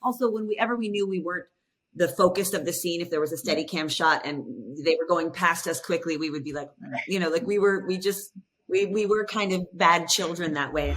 Also, whenever we knew we weren't the focus of the scene, if there was a steady cam shot and they were going past us quickly, we would be like, like we were kind of bad children that way.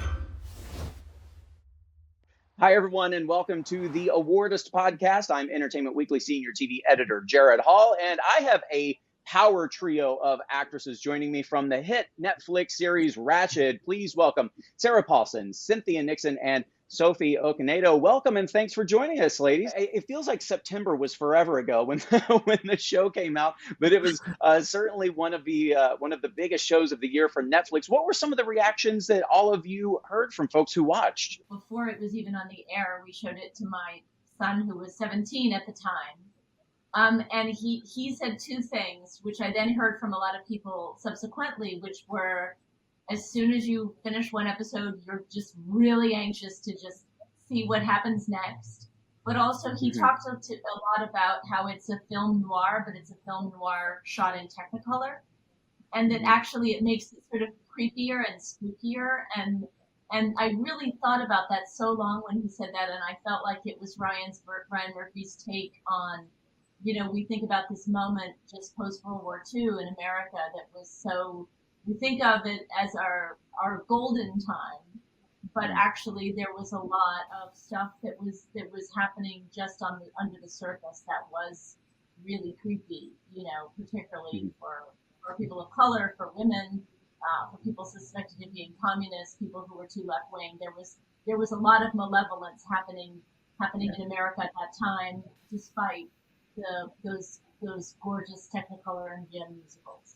Hi, everyone, and welcome to the Awardist podcast. I'm Entertainment Weekly senior TV editor Gerrad Hall, and I have a power trio of actresses joining me from the hit Netflix series Ratched. Please welcome Sarah Paulson, Cynthia Nixon, and Sophie Okonedo. Welcome and thanks for joining us, ladies. It feels like September was forever ago when when the show came out, but it was certainly one of the biggest shows of the year for Netflix. What were some of the reactions that all of you heard from folks who watched? Before it was even on the air, we showed it to my son, who was 17 at the time. And he said two things, which I then heard from a lot of people subsequently, which were, as soon as you finish one episode, you're just really anxious to just see what happens next. But also he talked a lot about how it's a film noir, but it's a film noir shot in Technicolor. And that actually it makes it sort of creepier and spookier. And I really thought about that so long when he said that, and I felt like it was Ryan Murphy's take on, we think about this moment just post-World War II in America that was so, we think of it as our golden time, but actually there was a lot of stuff that was happening just under the surface that was really creepy, particularly for people of color, for women, for people suspected of being communists, people who were too left-wing. There was a lot of malevolence happening in America at that time, despite those gorgeous Technicolor and gem musicals.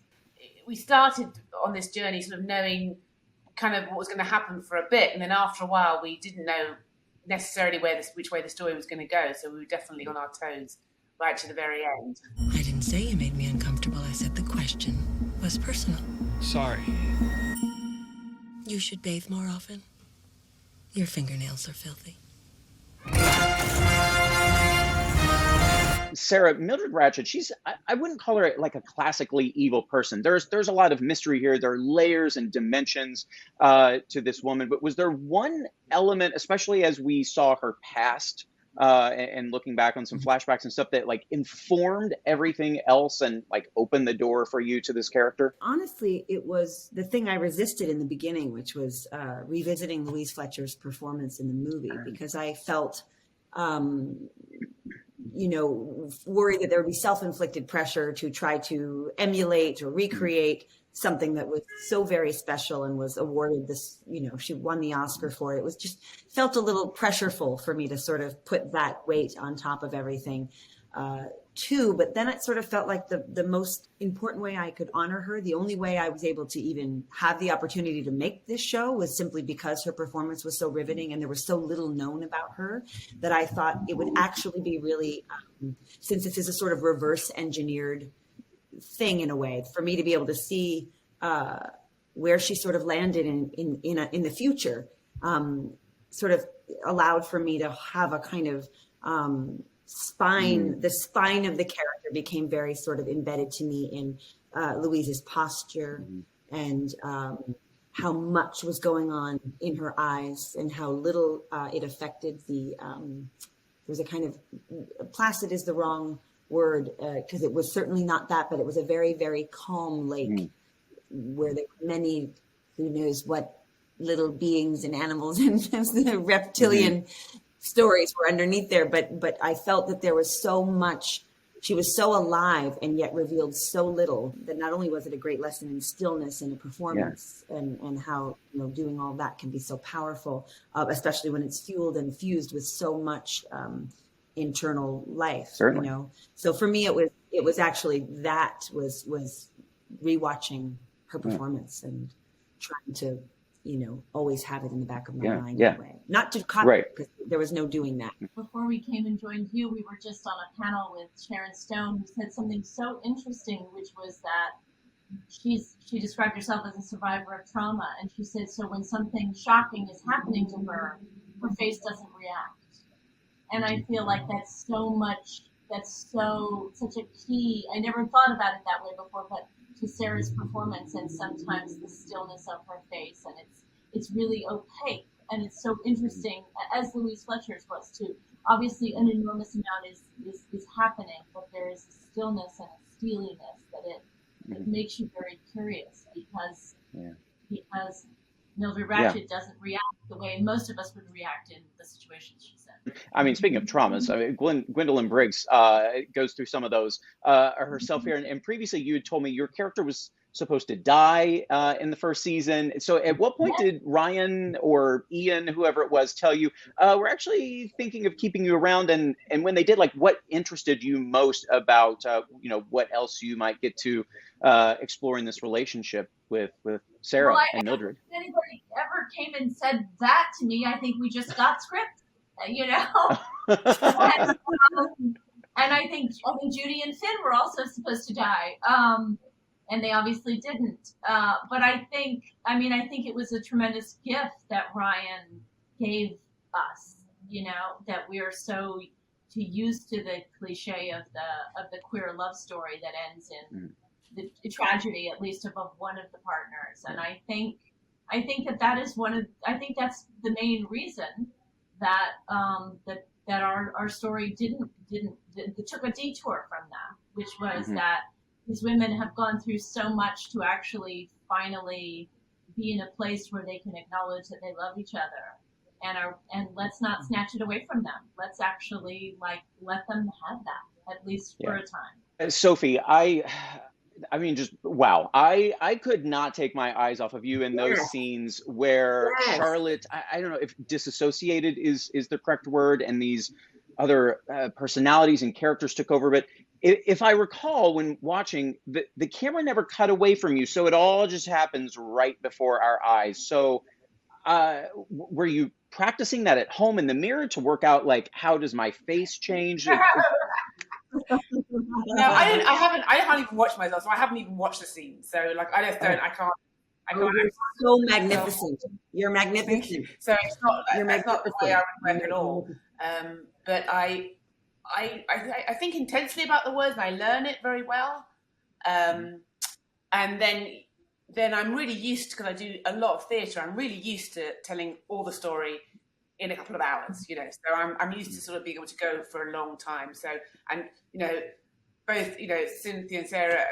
We started on this journey sort of knowing kind of what was going to happen for a bit, and then after a while we didn't know necessarily which way the story was going to go, so we were definitely on our toes right to the very end. I didn't say you made me uncomfortable. I said the question was personal. Sorry. You should bathe more often. Your fingernails are filthy. Sarah, Mildred Ratched, I wouldn't call her like a classically evil person. There's a lot of mystery here. There are layers and dimensions to this woman. But was there one element, especially as we saw her past and looking back on some flashbacks and stuff, that like informed everything else and like opened the door for you to this character? Honestly, it was the thing I resisted in the beginning, which was revisiting Louise Fletcher's performance in the movie, because I felt worried that there would be self-inflicted pressure to try to emulate or recreate something that was so very special and was awarded this, she won the Oscar for it. It was just felt a little pressureful for me to sort of put that weight on top of everything too. But then it sort of felt like the most important way I could honor her, the only way I was able to even have the opportunity to make this show, was simply because her performance was so riveting and there was so little known about her, that I thought it would actually be really, since this is a sort of reverse engineered thing in a way, for me to be able to see where she sort of landed in the future, sort of allowed for me to have a kind of spine. The spine of the character became very sort of embedded to me in Louise's posture and how much was going on in her eyes and how little it affected there was a kind of, placid is the wrong word, because it was certainly not that, but it was a very, very calm lake where there were many, who knows what little beings and animals and the reptilian stories were underneath there. But I felt that there was so much, she was so alive and yet revealed so little, that not only was it a great lesson in stillness and a performance and how, doing all that can be so powerful, especially when it's fueled and fused with so much internal life. Certainly. So for me, it was actually that was rewatching her performance and trying to, always have it in the back of my mind. In a way. Not to copy it, because there was no doing that. Before we came and joined you, we were just on a panel with Sharon Stone, who said something so interesting, which was that she described herself as a survivor of trauma. And she said, so when something shocking is happening to her, her face doesn't react. And I feel like that's such a key. I never thought about it that way before, but to Sarah's performance and sometimes the stillness of her face, and it's really opaque, and it's so interesting, as Louise Fletcher's was too. obviously an enormous amount is happening, but there is a stillness and a steeliness that it makes you very curious because Mildred Ratched doesn't react the way most of us would react in the situations she's in. I mean, speaking of traumas, I mean, Gwendolyn Briggs goes through some of those herself here. And previously, you had told me your character was supposed to die in the first season. So at what point did Ryan or Ian, whoever it was, tell you, we're actually thinking of keeping you around? And when they did, like, what interested you most about, what else you might get to explore in this relationship with Sarah and Mildred? If anybody ever came and said that to me, I think we just got script, and I think Judy and Finn were also supposed to die. And they obviously didn't. But I think it was a tremendous gift that Ryan gave us, that we are so used to the cliche of the queer love story that ends in the tragedy, at least of one of the partners. And I think that is that's the main reason that that our story didn't took a detour from that, which was that these women have gone through so much to actually finally be in a place where they can acknowledge that they love each other, and let's not snatch it away from them. Let's actually let them have that, at least for a time. Sophie, I mean, just wow. I could not take my eyes off of you in those scenes where Charlotte, I don't know if disassociated is the correct word, and these other personalities and characters took over. But if I recall, when watching, the camera never cut away from you. So it all just happens right before our eyes. So were you practicing that at home in the mirror to work out, like, how does my face change? No, I can't even watch myself, so I haven't even watched the scene. So I can't. You're so magnificent. You're magnificent. So it's not the way I would work at all. But I think intensely about the words, and I learn it very well. And then I'm really used to, because I do a lot of theatre, I'm really used to telling all the story in a couple of hours, So I'm used to sort of being able to go for a long time. So, and both Cynthia and Sarah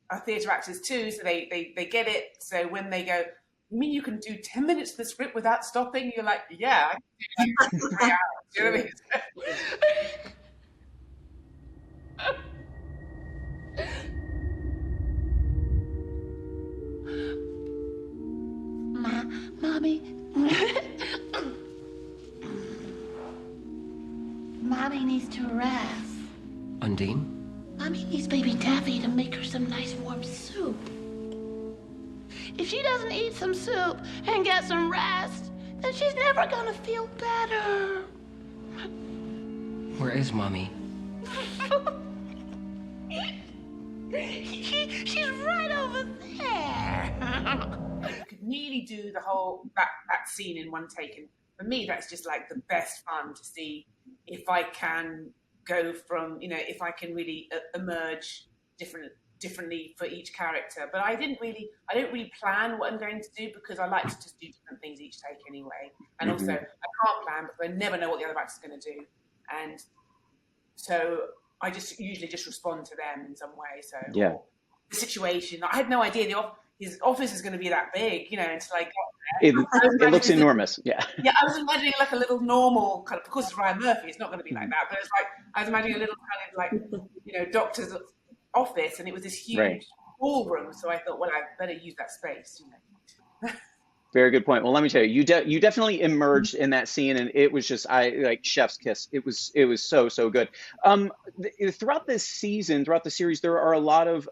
are theatre actors too, so they get it. So when they go, you mean you can do 10 minutes of the script without stopping? You're like, yeah, I can do 3 hours. Do you know what I mean? Mommy. Mommy needs to rest. Undine? Mommy needs baby Taffy to make her some nice warm soup. If she doesn't eat some soup and get some rest, then she's never gonna feel better. Where is Mommy? She's right over there. You could nearly do the whole that scene in one take, and for me that's just like the best fun to see if I can go from if I can really emerge differently for each character. But I don't really plan what I'm going to do, because I like to just do different things each take anyway. And also I can't plan because I never know what the other actor's going to do, and so I just usually just respond to them in some way. So the situation, I had no idea his office is going to be that big, until I got there. It looks enormous. Yeah, I was imagining like a little normal kind of, because it's Ryan Murphy, it's not going to be like that, but it's like I was imagining a little kind of like doctor's office, and it was this huge ballroom. So I thought, well, I better use that space. Very good point. Well, let me tell you, you definitely emerged in that scene, and it was just chef's kiss. It was so good. Throughout this season, throughout the series, there are a lot of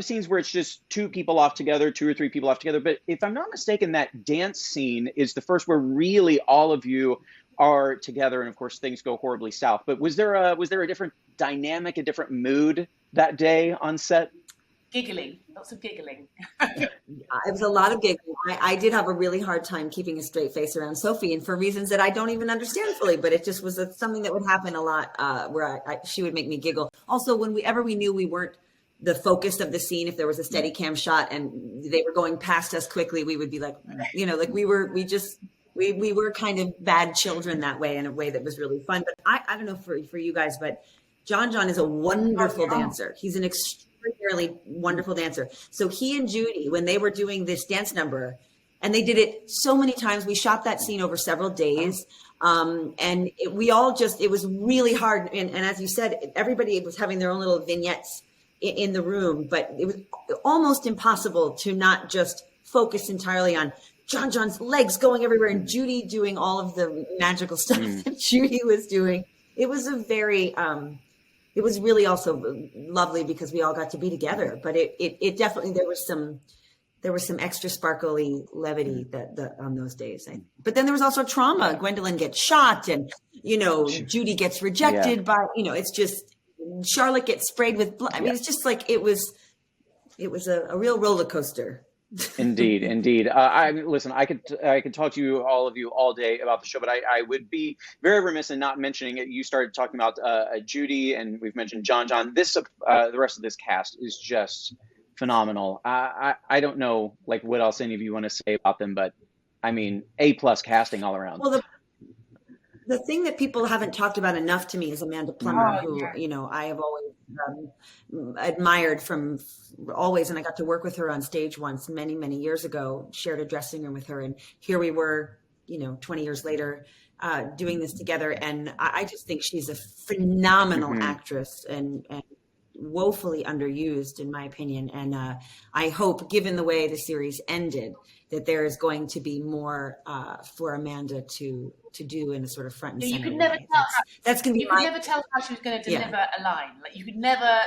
scenes where it's just two people off together, 2 or 3 people off together. But if I'm not mistaken, that dance scene is the first where really all of you are together, and of course things go horribly south. But was there a different dynamic, a different mood that day on set? Giggling, lots of giggling. It was a lot of giggling. I did have a really hard time keeping a straight face around Sophie, and for reasons that I don't even understand fully, but it just was something that would happen a lot, where she would make me giggle. Also, whenever we knew we weren't the focus of the scene, if there was a steady cam shot and they were going past us quickly, we would be like, we we were kind of bad children that way, in a way that was really fun. But I don't know for you guys, but John is a wonderful dancer. He's an extraordinarily wonderful dancer. So he and Judy, when they were doing this dance number, and they did it so many times, we shot that scene over several days. And it was really hard. And as you said, everybody was having their own little vignettes in the room, but it was almost impossible to not just focus entirely on John's legs going everywhere and Judy doing all of the magical stuff that Judy was doing. It was a very, it was really also lovely because we all got to be together, but it definitely, there was some extra sparkly levity that on those days. But then there was also trauma. Gwendolyn gets shot and, Judy gets rejected by, it's just, Charlotte gets sprayed with blood. I mean, it's just like, it was a real roller coaster. Indeed. Listen, I could talk to you, all of you, all day about the show, but I would be very remiss in not mentioning it. You started talking about Judy, and we've mentioned John. This the rest of this cast is just phenomenal. I don't know what else any of you want to say about them, but I mean, A+ casting all around. Well, the thing that people haven't talked about enough to me is Amanda Plummer, who I have always admired from always, and I got to work with her on stage once many years ago, shared a dressing room with her, and here we were 20 years later doing this together, and I just think she's a phenomenal actress and woefully underused in my opinion, and I hope, given the way the series ended, that there is going to be more for Amanda to do in a sort of front and center. You could never tell. That's going to be. You could never tell how she was going to deliver a line. You could never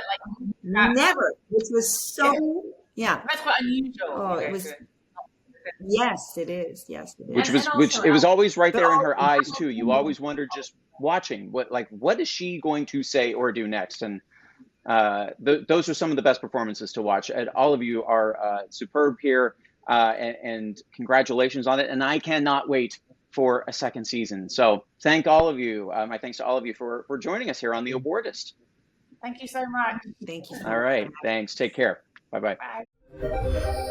never. Which was so That's quite unusual. Oh, it was. Yes, it is. Yes, it is. Which it was always right there in her eyes too. You always wondered, just watching, what is she going to say or do next? And those are some of the best performances to watch. And all of you are superb here, and congratulations on it. And I cannot wait for a second season. So thank all of you. My thanks to all of you for joining us here on The Awardist. Thank you so much. Thank you. All right. Thanks. Take care. Bye-bye. Bye.